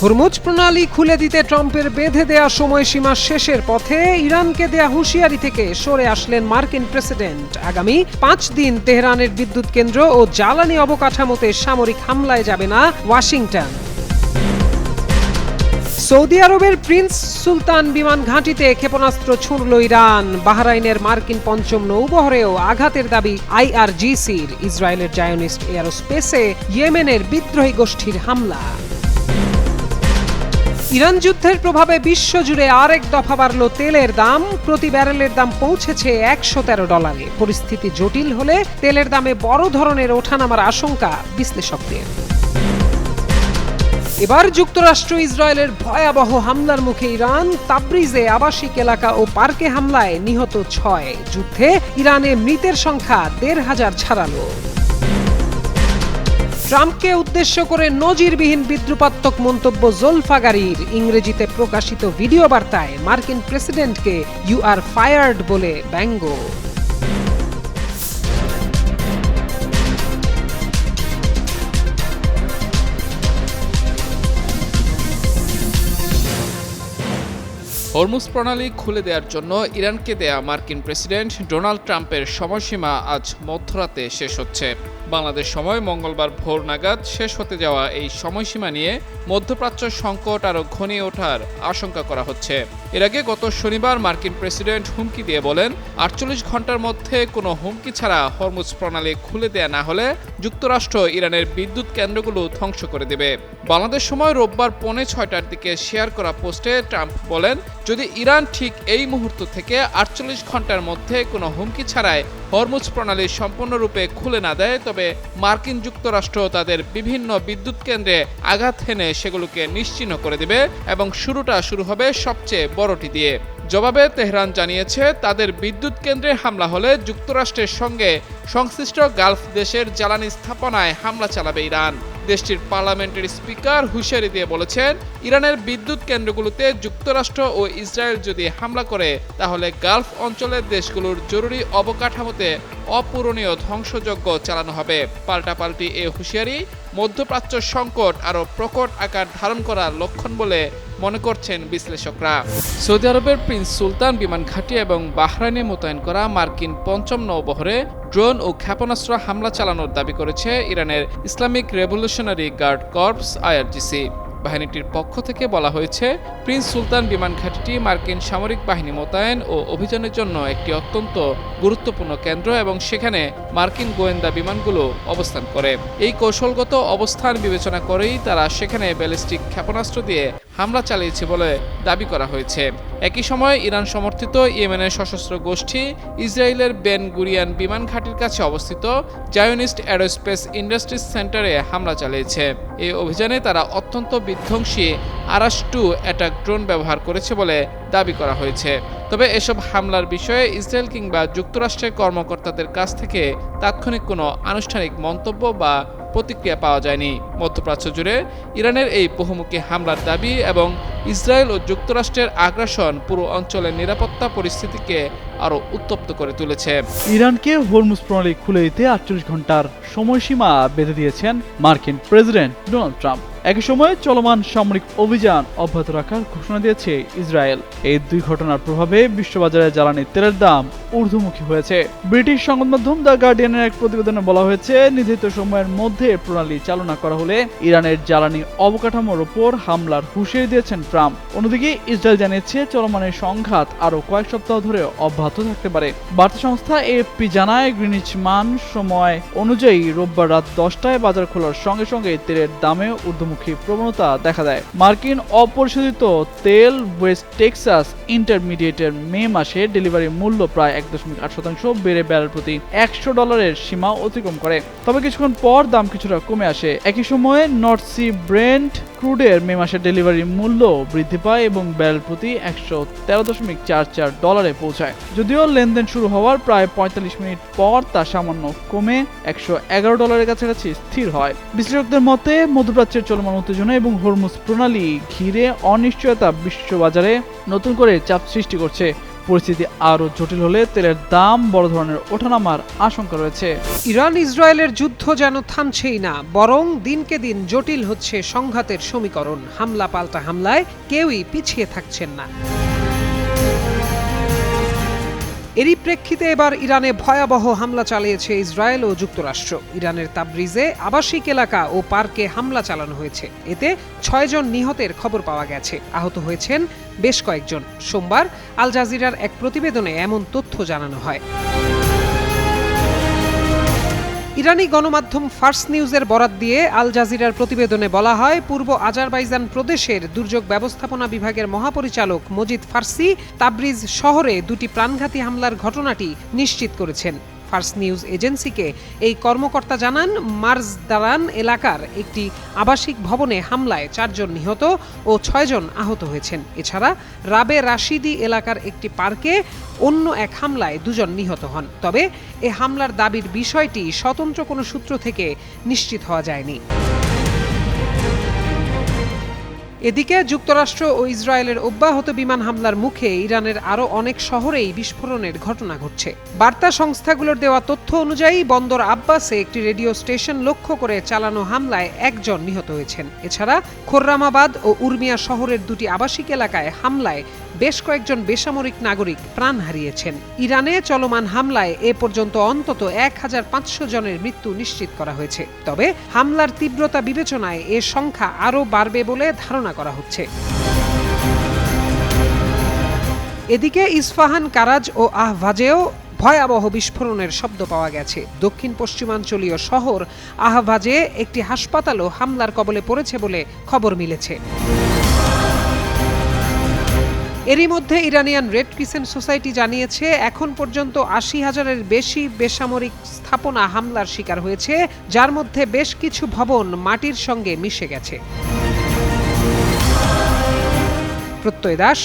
Hormuz প্রণালী খুলে দিতে ট্রাম্পের বেঁধে দেয়া সময়সীমা শেষের পথে ইরানকে দেয়া হুঁশিয়ারি থেকে সরে আসলেন মার্কিন প্রেসিডেন্ট। আগামী 5 দিন তেহরানের বিদ্যুৎ কেন্দ্র ও জ্বালানি অবকাঠামোতে সামরিক হামলায় যাবে না ওয়াশিংটন। সৌদি আরবের প্রিন্স সুলতান বিমান ঘাঁটিতে ক্ষেপণাস্ত্র ছুঁড়ল ইরান। বাহরাইনের মার্কিন পঞ্চম নৌবহরেও আঘাতের দাবি IRGC'র। ইসরায়েলের জায়নিস্ট এয়ারোস্পেসে ইয়েমেনের বিদ্রোহী গোষ্ঠীর হামলা। ইরান যুদ্ধের প্রভাবে বিশ্বজুড়ে আরেক দফা বাড়ল তেলের দাম। প্রতি ব্যারেলের দাম পৌঁছেছে $113। পরিস্থিতি জটিল হলে তেলের দামে বড় ধরনের ওঠানামার আশঙ্কা বিশ্লেষকদের। এবার যুক্তরাষ্ট্র ইসরায়েলের ভয়াবহ হামলার মুখে ইরান। তাবরিজে আবাসিক এলাকা ও পার্কে হামলায় নিহত 6। যুদ্ধে ইরানে মৃতের সংখ্যা 1,500 ছাড়ালো। ট্রাম্পকে উদ্দেশ্য করে নজিরবিহীন বিদ্রুপাত্মক মন্তব্য জোলফাগারির। ইংরেজিতে প্রকাশিত ভিডিও বার্তায় মার্কিন প্রেসিডেন্টকে "ইউ আর ফায়ার্ড" বলে ব্যঙ্গ। হরমুজ প্রণালী খুলে দেওয়ার জন্য ইরানকে দেয়া মার্কিন প্রেসিডেন্ট ডোনাল্ড ট্রাম্পের সময়সীমা আজ মধ্যরাতে শেষ হচ্ছে। বাংলাদেশ সময় মঙ্গলবার ভোর নাগাদ শেষ হতে যাওয়া এই সময়সীমা নিয়ে মধ্যপ্রাচ্য সংকট আরও ঘনিয়ে ওঠার আশঙ্কা করা হচ্ছে। এর আগে গত শনিবার মার্কিন প্রেসিডেন্ট হুমকি দিয়ে বলেন, 48 ঘন্টার মধ্যে কোনো হুমকি ছাড়া হরমুজ প্রণালী খুলে দেয়া না হলে যুক্তরাষ্ট্র ইরানের বিদ্যুৎ কেন্দ্রগুলো ধ্বংস করে দেবে। বাংলাদেশ সময় রোববার 5:45টার দিকে শেয়ার করা পোস্টে ট্রাম্প বলেন, যদি ইরান ঠিক এই মুহূর্ত থেকে 48 ঘন্টার মধ্যে কোনো হুমকি ছাড়াই হরমুজ প্রণালী সম্পূর্ণরূপে খুলে না দেয়, তবে মার্কিন যুক্তরাষ্ট্র তাদের বিভিন্ন বিদ্যুৎ কেন্দ্রে আঘাত হেনে সেগুলোকে নিশ্চিহ্ন করে দেবে এবং শুরুটা শুরু হবে সবচেয়ে বড়টি দিয়ে। জবাবে তেহরান জানিয়েছে, তাদের বিদ্যুৎ কেন্দ্রে হামলা হলে যুক্তরাষ্ট্রের সঙ্গে সংশ্লিষ্ট গালফ দেশের জ্বালানি স্থাপনায় হামলা চালাবে ইরান। দেশটির পার্লামেন্টের স্পিকার হুঁশিয়ারি দিয়ে বলেছেন, ইরানের বিদ্যুৎ কেন্দ্রগুলোতে যুক্তরাষ্ট্র ও ইসরায়েল যদি হামলা করে তাহলে গালফ অঞ্চলের দেশগুলোর জরুরি অবকাঠামোতে অপূরণীয় ধ্বংসযজ্ঞ চালানো হবে। পাল্টাপাল্টি এ হুঁশিয়ারি মধ্যপ্রাচ্য সংকট আরও প্রকট আকার ধারণ করার লক্ষণ বলে মনে করছেন বিশ্লেষকরা। সৌদি আরবের প্রিন্স সুলতান বিমান ঘাঁটি এবং বাহরাইনে মোতায়েন করা মার্কিন পঞ্চম নৌবহরে ড্রোন ও ক্ষেপণাস্ত্র হামলা চালানোর দাবি করেছে ইরানের Islamic revolutionary guard corps IRGC। বাহিনীটির পক্ষ থেকে বলা হয়েছে, প্রিন্স সুলতান বিমান ঘাঁটিটি মার্কিন সামরিক বাহিনী মোতায়েন ও অভিযানের জন্য একটি অত্যন্ত গুরুত্বপূর্ণ কেন্দ্র এবং সেখানে মার্কিন গোয়েন্দা বিমানগুলো অবস্থান করে। এই কৌশলগত অবস্থান বিবেচনা করেই তারা সেখানে ব্যালিস্টিক ক্ষেপণাস্ত্র দিয়ে হামলা চালিয়েছে বলে দাবি করা হয়েছে। একই সময় ইরান সমর্থিত ইয়েমেনের সশস্ত্র গোষ্ঠী ইসরায়েলের বেন গুরিয়ান বিমান ঘাঁটির কাছে অবস্থিত জায়নিস্ট এরোস্পেস ইন্ডাস্ট্রিজ সেন্টারে হামলা চালিয়েছে। এই অভিযানে তারা অত্যন্ত বিধ্বংসী আরাস-2 অ্যাটাক ড্রোন ব্যবহার করেছে বলে দাবি করা হয়েছে। তবে এসব হামলার বিষয়ে ইসরায়েল কিংবা যুক্তরাষ্ট্রের কর্মকর্তাদের কাছ থেকে তাৎক্ষণিক কোনো আনুষ্ঠানিক মন্তব্য বা প্রতিক্রিয়া পাওয়া যায়নি। মধ্যপ্রাচ্য জুড়ে ইরানের এই বহুমুখী হামলার দাবি এবং ইসরায়েল ও যুক্তরাষ্ট্রের আগ্রাসন পুরো অঞ্চলের নিরাপত্তা পরিস্থিতিকে আরও উত্তপ্ত করে তুলেছে। ইরানকে হরমুজ প্রণালী খুলে দিতে 48 ঘন্টার সময়সীমা বেঁধে দিয়েছেন মার্কিন প্রেসিডেন্ট ডোনাল্ড ট্রাম্প। একই সময়ে চলমান সামরিক অভিযান অব্যাহত রাখার ঘোষণা দিয়েছে ইসরায়েল। এই দুই ঘটনার প্রভাবে বিশ্ববাজারে জ্বালানি তেলের দাম ঊর্ধ্বমুখী হয়েছে। ব্রিটিশ সংবাদ মাধ্যম দ্য গার্ডিয়ানের এক প্রতিবেদনে বলা হয়েছে, নির্ধারিত সময়ের মধ্যে প্রণালী চালনা করা হলে ইরানের জ্বালানি অবকাঠামোর উপর হামলার হুঁশিয়ারি দিয়েছেন ট্রাম্প। অন্যদিকে ইসরায়েল জানিয়েছে, চলমান এই সংঘাত আরও কয়েক সপ্তাহ ধরে অব্যাহত থাকতে পারে। বার্তা সংস্থা AFP জানায়, গ্রিনিচ মান সময় অনুযায়ী রোববার রাত 10টায় বাজার খোলার সঙ্গে সঙ্গে তেলের দামে ঊর্ধ্বমুখী প্রবণতা দেখা দেয়। মার্কিন অপরিশোধিত তেল ওয়েস্ট টেক্সাস ইন্টারমিডিয়েটের মে মাসে ডেলিভারি মূল্য প্রায় 1.8% বেড়ে ব্যারেল প্রতি $100 সীমা অতিক্রম করে। তবে কিছুক্ষণ পর দাম কিছুটা কমে আসে। একই সময়ে নর্থ সি ব্রেন্ট ক্রুডের মে মাসের ডেলিভারি মূল্য বৃদ্ধি পায় এবং ব্যারেল প্রতি $113.44 পৌঁছায়। যদিও লেনদেন শুরু হওয়ার প্রায় 45 মিনিট পর তা সামান্য কমে $111 কাছাকাছি স্থির হয়। বিশ্লেষকদের মতে, মধ্যপ্রাচ্যের চলমান উত্তেজনা এবং হরমুজ প্রণালী ঘিরে অনিশ্চয়তা বিশ্ববাজারে নতুন করে চাপ সৃষ্টি করছে। পরিস্থিতি আরও জটিল হলে তেলের দাম বড় ধরনের ওঠানামার আশঙ্কা রয়েছে। ইরান ইসরায়েলের যুদ্ধ যেন থামছেই না, বরং দিনকে দিন জটিল হচ্ছে সংঘাতের সমীকরণ। হামলা পাল্টা হামলায় কেউই পিছিয়ে থাকছেন না। এরই প্রেক্ষিতে এবার ইরানে ভয়াবহ হামলা চালিয়েছে ইসরায়েল ও যুক্তরাষ্ট্র। ইরানের তাবরিজে আবাসিক এলাকা ও পার্কে হামলা চালানো হয়েছে। এতে ৬ জন নিহতের খবর পাওয়া গেছে, আহত হয়েছেন বেশ কয়েকজন। সোমবার আল জাজিরার এক প্রতিবেদনে এমন তথ্য জানানো হয়। ইরানি গণমাধ্যম ফার্স নিউজের বরাত দিয়ে আল জাজিরার প্রতিবেদনে বলা হয়, পূর্ব আজারবাইজান প্রদেশের দুর্যোগ ব্যবস্থাপনা বিভাগের মহাপরিচালক মজিদ ফার্সি তাবরিজ শহরে ২টি প্রাণঘাতী হামলার ঘটনাটি নিশ্চিত করেছেন। ফার্স নিউজ এজেন্সিকে এই কর্মকর্তা জানান, মার্জদারান এলাকার একটি আবাসিক ভবনে হামলায় ৪ জন নিহত ও ৬ জন আহত হয়েছেন। এছাড়া রাবে রাশিদি এলাকার একটি পার্কে অন্য এক হামলায় ২ জন নিহত হন। তবে এ হামলার দাবির বিষয়টি স্বতন্ত্র কোনো সূত্র থেকে নিশ্চিত হওয়া যায়নি। এদিকে যুক্তরাষ্ট্র ও ইসরায়েলের অব্যাহত বিমান হামলার মুখে ইরানের আরও অনেক শহরেই বিস্ফোরণের ঘটনা ঘটছে। বার্তা সংস্থাগুলোর দেওয়া তথ্য অনুযায়ী বন্দর আব্বাসে একটি রেডিও স্টেশন লক্ষ্য করে চালানো হামলায় ১ জন নিহত হয়েছেন। এছাড়া খোররামাবাদ ও উর্মিয়া শহরের ২টি আবাসিক এলাকায় হামলায় বেশ কয়েকজন বেসামরিক নাগরিক প্রাণ হারিয়েছেন। ইরানে চলমান হামলায় এ পর্যন্ত অন্তত ১৫০০ জনের মৃত্যু নিশ্চিত করা হয়েছে। তবে হামলার তীব্রতা বিবেচনায় এ সংখ্যা আরও বাড়বে বলে ধারণা করা হচ্ছে। এদিকে ইস্পাহান, কারাজ ও আহভাজেও ভয়াবহ বিস্ফোরণের শব্দ পাওয়া গেছে। দক্ষিণ পশ্চিমাঞ্চলীয় শহর আহভাজে একটি হাসপাতালও হামলার কবলে পড়েছে বলে খবর মিলেছে। এরই মধ্যে ইরানিয়ান রেড ক্রিসেন্ট সোসাইটি জানিয়েছে, এখন পর্যন্ত ৮০,০০০-এর বেশি বেসামরিক স্থাপনা হামলার শিকার হয়েছে, যার মধ্যে বেশ কিছু ভবন মাটির সঙ্গে মিশে গেছে। প্রত্যয় দাস,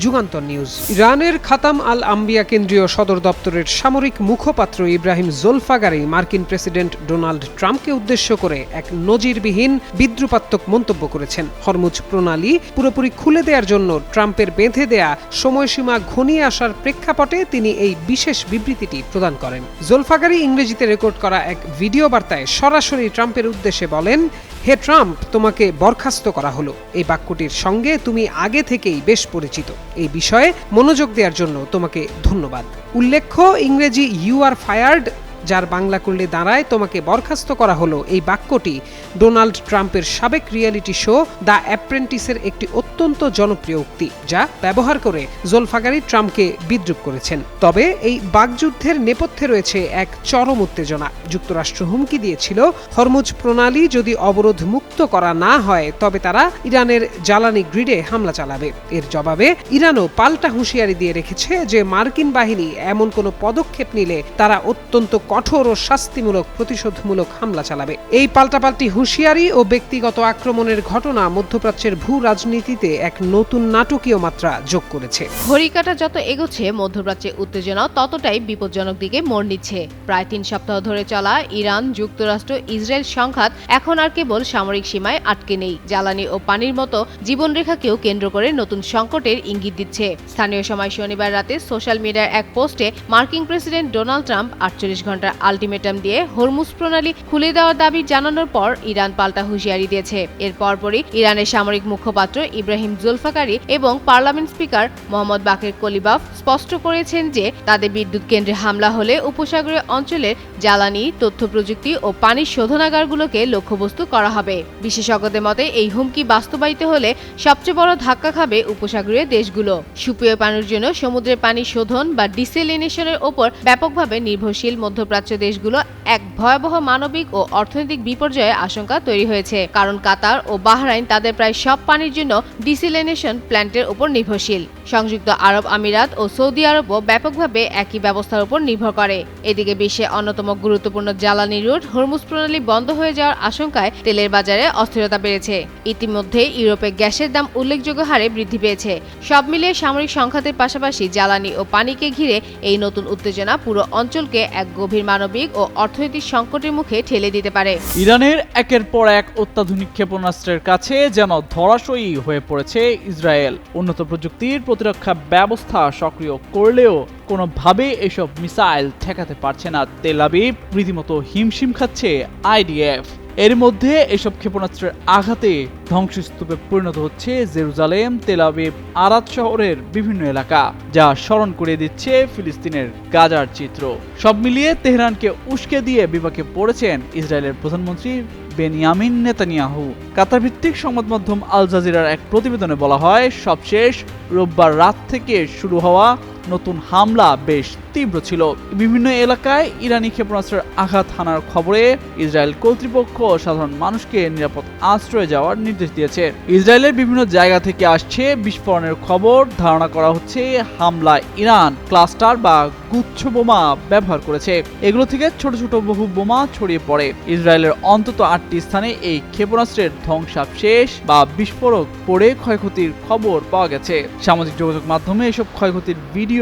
যুগান্তর নিউজ। ইরানের খাতাম আল আম্বিয়া কেন্দ্রীয় সদর দপ্তরের সামরিক মুখপাত্র ইব্রাহিম জোলফাগারি মার্কিন প্রেসিডেন্ট ডোনাল্ড ট্রাম্পকে উদ্দেশ্য করে এক নজিরবিহীন বিদ্রুপাত্মক মন্তব্য করেছেন। হরমুজ প্রণালী পুরোপুরি খুলে দেওয়ার জন্য ট্রাম্পের বেঁধে দেয়া সময়সীমা ঘনিয়ে আসার প্রেক্ষাপটে তিনি এই বিশেষ বিবৃতিটি প্রদান করেন। জোলফাগারি ইংরেজিতে রেকর্ড করা এক ভিডিও বার্তায় সরাসরি ট্রাম্পের উদ্দেশ্যে বলেন, হে ট্রাম্প, তোমাকে বরখাস্ত করা হলো। এই বাক্যটির সঙ্গে তুমি আগে থেকেই বেশ পরিচিত। এই বিষয়ে মনোযোগ দেওয়ার জন্য তোমাকে ধন্যবাদ। উল্লেখ্য, ইংরেজি ইউ আর ফায়ার্ড, যার বাংলা করলে দাঁড়ায় তোমাকে বরখাস্ত করা হলো, এই বাক্যটি ডোনাল্ড ট্রাম্পের সাবেক রিয়েলিটি শো দ্য অ্যাপ্রেন্টিসের একটি অত্যন্ত জনপ্রিয় উক্তি, যা ব্যবহার করে জোলফাগারি ট্রাম্পকে বিদ্রূপ করেছেন। তবে এই বাকযুদ্ধের নেপথ্যে রয়েছে এক চরম উত্তেজনা। যুক্তরাষ্ট্র হুমকি দিয়েছিল, হরমুজ প্রণালী যদি অবরোধ মুক্ত করা না হয় তবে তারা ইরানের জ্বালানি গ্রিডে হামলা চালাবে। এর জবাবে ইরানও পাল্টা হুঁশিয়ারি দিয়ে রেখেছে যে মার্কিন বাহিনী এমন কোনো পদক্ষেপ নিলে তারা অত্যন্ত কঠোর ও শাস্তিমূলক প্রতিশোধমূলক হামলা চালাবে। এই পাল্টাপাল্টি হুঁশিয়ারি ও ব্যক্তিগত আক্রমণের ঘটনা মধ্যপ্রাচ্যের ভূ রাজনীতিতে এক নতুন নাটকীয় মাত্রা যোগ করেছে। ঘড়িকাঁটা যত এগোচ্ছে, মধ্যপ্রাচ্যে উত্তেজনা ততটাই বিপজ্জনক দিকে মোড় নিচ্ছে। প্রায় ৩ সপ্তাহ ধরে চলা ইরান, যুক্তরাষ্ট্র, ইসরায়েল সংঘাত এখন আর কেবল সামরিক সীমায় আটকে নেই, জ্বালানি ও পানির মতো জীবনরেখাকেও কেন্দ্র করে নতুন সংকটের ইঙ্গিত দিচ্ছে। স্থানীয় সময় শনিবার রাতে সোশ্যাল মিডিয়ার এক পোস্টে মার্কিন প্রেসিডেন্ট ডোনাল্ড ট্রাম্প ৪৮ ঘন্টার আলটিমেটাম দিয়ে হরমুজ প্রণালী খুলে দেওয়ার দাবি জানানোর পর ইরান পাল্টা হুঁশিয়ারি দিয়েছে। এর পরপরই ইরানের সামরিক মুখপাত্র ইব্রাহিম জোলফাগারি এবং পার্লামেন্ট স্পিকার মোহাম্মদ বাকের কলিবাফ স্পষ্ট করেছেন যে তাদের বিদ্যুৎ কেন্দ্রে হামলা হলে উপসাগরীয় অঞ্চলের জ্বালানি, তথ্য প্রযুক্তি ও পানির শোধনাগারগুলোকে লক্ষ্যবস্তু করা হবে। বিশেষজ্ঞদের মতে এই হুমকি বাস্তবায়িত হলে সবচেয়ে বড় ধাক্কা খাবে উপসাগরীয় দেশগুলো। সুপেয় পানির জন্য সমুদ্রের পানি শোধন বা ডিসেলিনেশনের ওপর ব্যাপকভাবে নির্ভরশীল মধ্যপ্রাচ্য দেশগুলো এক ভয়াবহ মানবিক ও অর্থনৈতিক বিপর্যয়ের আশঙ্কা তৈরি হয়েছে, কারণ কাতার ও বাহরাইন তাদের প্রায় সব পানির জন্য ডিসেলিনেশন প্ল্যান্টের উপর নির্ভরশীল। সংযুক্ত আরব আমিরাত ও সৌদি আরবও ব্যাপকভাবে একই ব্যবস্থার উপর নির্ভর করে। এদিকে বিশ্বে অন্যতম গুরুত্বপূর্ণ জ্বালানি রুট হরমুজ প্রণালী বন্ধ হয়ে যাওয়ার আশঙ্কায় তেলের বাজারে অস্থিরতা বেড়েছে। ইতিমধ্যে ইউরোপে গ্যাসের দাম উল্লেখযোগ্য হারে বৃদ্ধি পেয়েছে। সব মিলিয়ে সামরিক সংঘাতের পাশাপাশি জ্বালানি ও পানিকে ঘিরে এই নতুন উত্তেজনা পুরো অঞ্চলকে এক গভীর গভীর মানবিক ও অর্থনৈতিক সংকটের মুখে ঠেলে দিতে পারে। ইরানের একের পর এক অত্যাধুনিক ক্ষেপণাস্ত্রের কাছে যেন ধরাশয়ী হয়ে পড়েছে ইসরায়েল। উন্নত প্রযুক্তির প্রতিরক্ষা ব্যবস্থা সক্রিয় করলেও কোনোভাবে এসব মিসাইল ঠেকাতে পারছে না তেল আবিব, রীতিমতো হিমশিম খাচ্ছে আইডিএফ। এর মধ্যে এসব ক্ষেপণাস্ত্রের আঘাতে ধ্বংসস্তূপে পরিণত হচ্ছে জেরুজালেম, তেল আবিব, আরাদ শহরের বিভিন্ন এলাকা, যা স্মরণ করিয়ে দিচ্ছে ফিলিস্তিনের গাজার চিত্র। সব মিলিয়ে তেহরানকে উস্কে দিয়ে বিপাকে পড়েছেন ইসরায়েলের প্রধানমন্ত্রী বেনিয়ামিন নেতানিয়াহু। কাতার ভিত্তিক সংবাদ মাধ্যম আল জাজিরার এক প্রতিবেদনে বলা হয়, সবশেষ রোববার রাত থেকে শুরু হওয়া নতুন হামলা বেশ তীব্র ছিল। বিভিন্ন এলাকায় ইরানি ক্ষেপণাস্ত্রের আঘাত হানার খবরে ইসরায়েল কর্তৃপক্ষ সাধারণ মানুষকে নিরাপদ আশ্রয়ে যাওয়ার নির্দেশ দিয়েছে। ইসরায়েলের বিভিন্ন জায়গা থেকে আসছে বিস্ফোরণের খবর। ধারণা করা হচ্ছে হামলায় ইরান ক্লাস্টার বা গুচ্ছ বোমা ব্যবহার করেছে। এগুলো থেকে ছোট ছোট বহু বোমা ছড়িয়ে পড়ে। ইসরায়েলের অন্তত 8টি স্থানে এই ক্ষেপণাস্ত্রের ধ্বংসাবশেষ বা বিস্ফোরক পড়ে ক্ষয়ক্ষতির খবর পাওয়া গেছে। সামাজিক যোগাযোগ মাধ্যমে এসব ক্ষয়ক্ষতির ভিডিও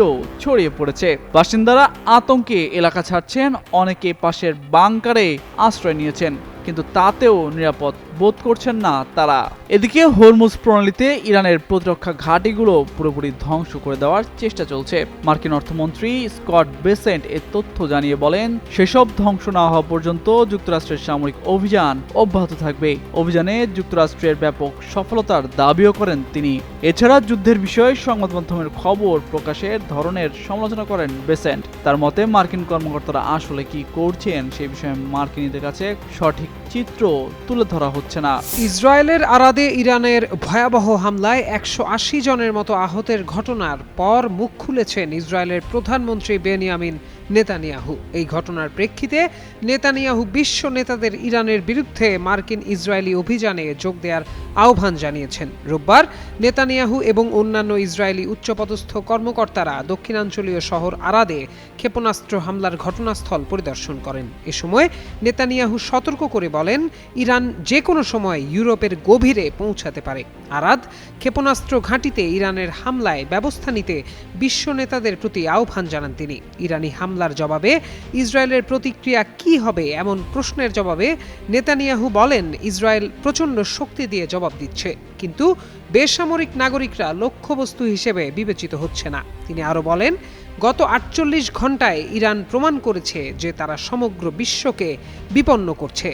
ছড়িয়ে পড়েছে। বাসিন্দারা আতঙ্কে এলাকা ছাড়ছেন, অনেকে পাশের বাংকারে আশ্রয় নিয়েছেন, কিন্তু তাতেও নিরাপদ বোধ করছেন না তারা। এদিকে হরমুজ প্রণালীতে ইরানের প্রতিরক্ষা ঘাঁটিগুলো পুরোপুরি ধ্বংস করে দেওয়ার চেষ্টা চলছে। মার্কিন অর্থমন্ত্রী স্কট বেসেন্ট এ তথ্য জানিয়ে বলেন, সেসব ধ্বংস না হওয়া পর্যন্ত যুক্তরাষ্ট্রের সামরিক অভিযান অব্যাহত থাকবে। অভিযানে যুক্তরাষ্ট্রের ব্যাপক সফলতার দাবিও করেন তিনি। এছাড়া যুদ্ধের বিষয়ে সংবাদ মাধ্যমের খবর প্রকাশের ধরনের সমালোচনা করেন বেসেন্ট। তার মতে, মার্কিন কর্মকর্তারা আসলে কি করছেন সেই বিষয়ে মার্কিনীদের কাছে সঠিক চিত্র তুলে ধরা হচ্ছে না। ইসরায়েলের আরাদে ইরানের ভয়াবহ হামলায় 180 জনের মতো আহতের ঘটনার পর মুখ খুলেছেন ইসরায়েলের প্রধানমন্ত্রী বেনিয়ামিন নেতানিয়াহু। এই ঘটনার প্রেক্ষিতে নেতানিয়াহু বিশ্ব নেতাদের ইরানের বিরুদ্ধে মার্কিন ইসরায়েলি অভিযানে যোগ দেওয়ার আহ্বান জানিয়েছেন। রোববার নেতানিয়াহু এবং অন্যান্য ইসরায়েলি উচ্চপদস্থ কর্মকর্তারা দক্ষিণাঞ্চলীয় শহর আরাদে ক্ষেপণাস্ত্র হামলার ঘটনাস্থল পরিদর্শন করেন। এ সময় নেতানিয়াহু সতর্ক করে বলেন, ইরান যে কোনো সময় ইউরোপের গভীরে পৌঁছাতে পারে। আরাদ ক্ষেপণাস্ত্র ঘাঁটিতে ইরানের হামলায় ব্যবস্থা নিতে বিশ্ব নেতাদের প্রতি আহ্বান জানান তিনি। ইরানি হামলার জবাবে ইসরায়েলের প্রতিক্রিয়া কি হবে এমন প্রশ্নের জবাবে নেতানিয়াহু বলেন, ইসরায়েল প্রচণ্ড শক্তি দিয়ে জবাব দিচ্ছে, কিন্তু বেসামরিক নাগরিকরা লক্ষ্যবস্তু হিসেবে বিবেচিত হচ্ছে না। তিনি আরও বলেন, গত 48 ঘন্টায় ইরান প্রমাণ করেছে যে তারা সমগ্র বিশ্বকে বিপন্ন করছে।